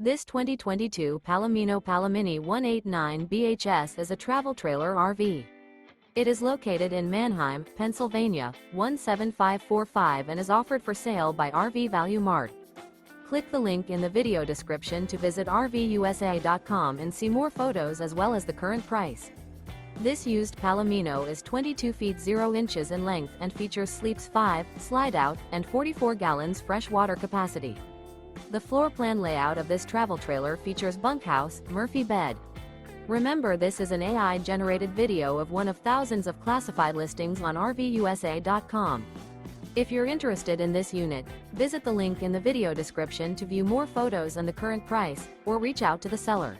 This 2022 Palomino PaloMini 189 BHS is a travel trailer RV. It is located in Manheim, Pennsylvania, 17545 and is offered for sale by RV Value Mart. Click the link in the video description to visit RVUSA.com and see more photos as well as the current price. This used Palomino is 22 feet 0 inches in length and features sleeps 5, Slideout, and 44 gallons fresh water capacity. The floor plan layout of this travel trailer features bunkhouse, Murphy bed. Remember, this is an AI-generated video of one of thousands of classified listings on RVUSA.com. If you're interested in this unit, visit the link in the video description to view more photos and the current price, or reach out to the seller.